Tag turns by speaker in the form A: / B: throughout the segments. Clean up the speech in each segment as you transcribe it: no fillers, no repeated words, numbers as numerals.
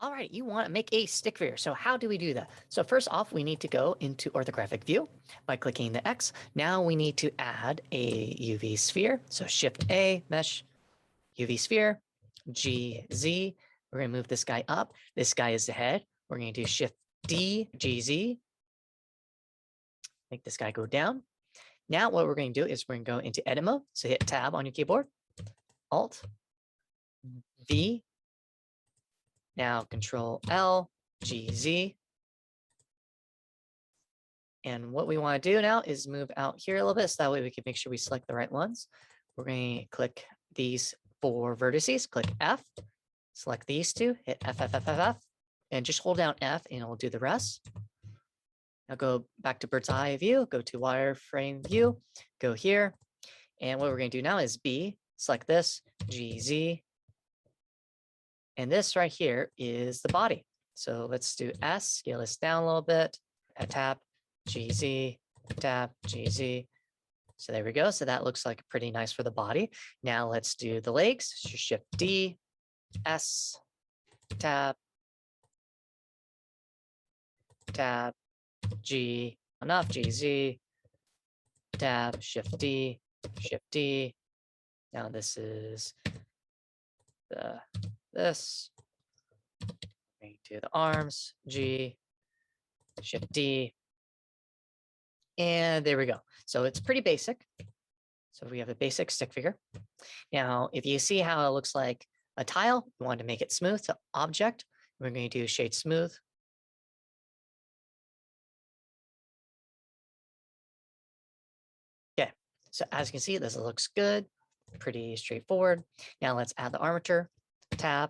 A: All right, you want to make a stick figure. So how do we do that? So first off, we need to go into orthographic view by clicking the X. Now we need to add a UV sphere. So Shift A, mesh, UV sphere, GZ. We're going to move this guy up. This guy is the head. We're going to do Shift D, GZ. Make this guy go down. Now what we're going to do is we're going to go into edit mode. So hit Tab on your keyboard, Alt, V. Now Control L, GZ. And what we want to do now is move out here a little bit so that way we can make sure we select the right ones. We're going to click these 4 vertices, click F, select these 2, hit F, F, F, F, F, and just hold down F and it'll do the rest. Now go back to bird's eye view, go to wireframe view, go here. And what we're going to do now is B, select this, GZ. And this right here is the body. So let's do S, scale this down a little bit, tap, GZ, tab, GZ. So there we go. So that looks like pretty nice for the body. Now let's do the legs. Shift D, S, tab, tab, G, enough, GZ, tab, Shift D, Shift D. Now this is this. Going to the arms, G, Shift D. And there we go. So it's pretty basic. So we have a basic stick figure. Now, if you see how it looks like a tile, we want to make it smooth. So object, we're going to do shade smooth. Okay, so as you can see, this looks good, pretty straightforward. Now let's add the armature. Tab,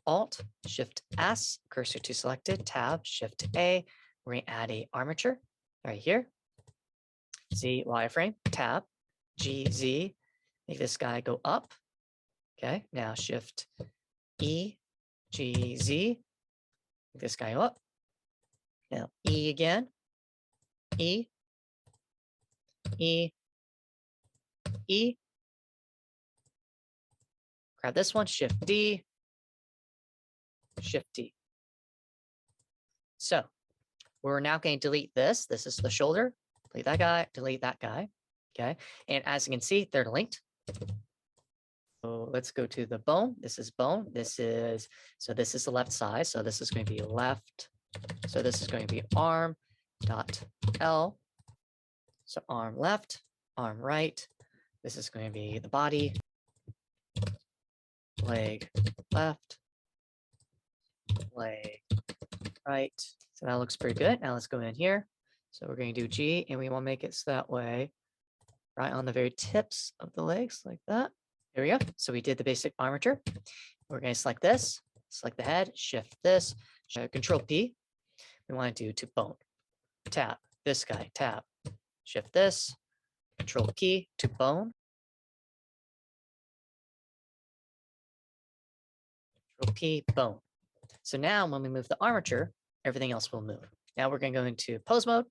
A: Alt, Shift S, cursor to selected, Tab, Shift A. We're going to add a armature right here. Z, wireframe, tab, GZ, make this guy go up. Okay, now Shift E, GZ, make this guy up. Now E again, E, E, E. Grab this one, Shift D, Shift D. So we're now going to delete this. This is the shoulder. Delete that guy, delete that guy. Okay, and as you can see, they're linked. So let's go to the bone. This is bone. This is the left side. So this is going to be left. So this is going to be arm dot L. So arm left, arm right. This is going to be the body. Leg left, leg right. So that looks pretty good. Now let's go in here. So we're going to do G, and we want to make it so that way, right on the very tips of the legs, like that. There we go. So we did the basic armature. We're going to select this, select the head, shift this, Control P. We want to do to bone. Tab, this guy, tab, shift this, Control P to bone. Control P, bone. So now when we move the armature, everything else will move. Now we're going to go into pose mode.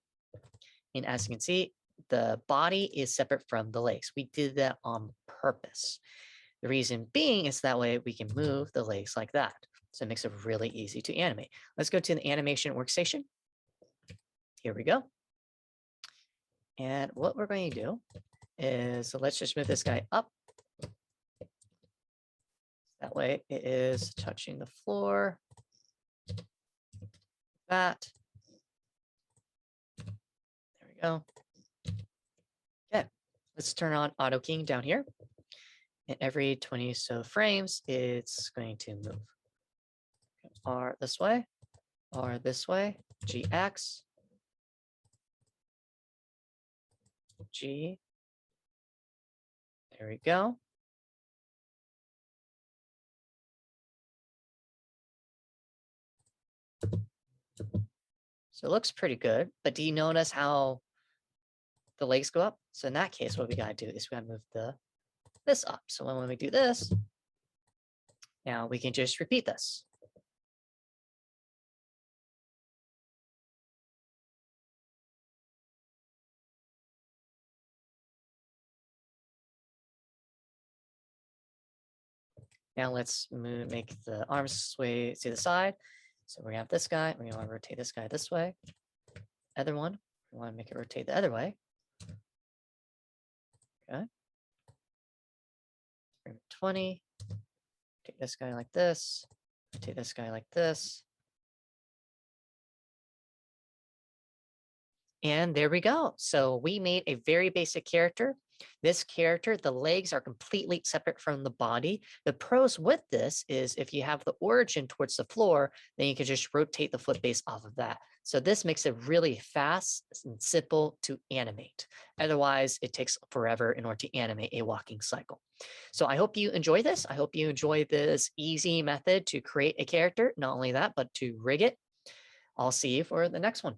A: And as you can see, the body is separate from the legs. We did that on purpose. The reason being is that way we can move the legs like that. So it makes it really easy to animate. Let's go to the animation workstation. Here we go. And what we're going to do is, so let's just move this guy up. That way it is touching the floor. That. There we go. Okay, let's turn on auto keying down here. And every 20 or so frames, it's going to move. R this way, R this way, GX, G. There we go. So it looks pretty good, but do you notice how the legs go up? So in that case, what we gotta do is we gotta move this up. So when we do this, now we can just repeat this. Now let's make the arms sway to the side. So we're gonna have this guy, we're gonna want to rotate this guy this way. Other one, we want to make it rotate the other way. Okay. 20. Take this guy like this. Rotate this guy like this. And there we go. So we made a very basic character. This character, the legs are completely separate from the body. The pros with this is if you have the origin towards the floor, then you can just rotate the foot base off of that. So this makes it really fast and simple to animate. Otherwise, it takes forever in order to animate a walking cycle. So I hope you enjoy this. I hope you enjoy this easy method to create a character. Not only that, but to rig it. I'll see you for the next one.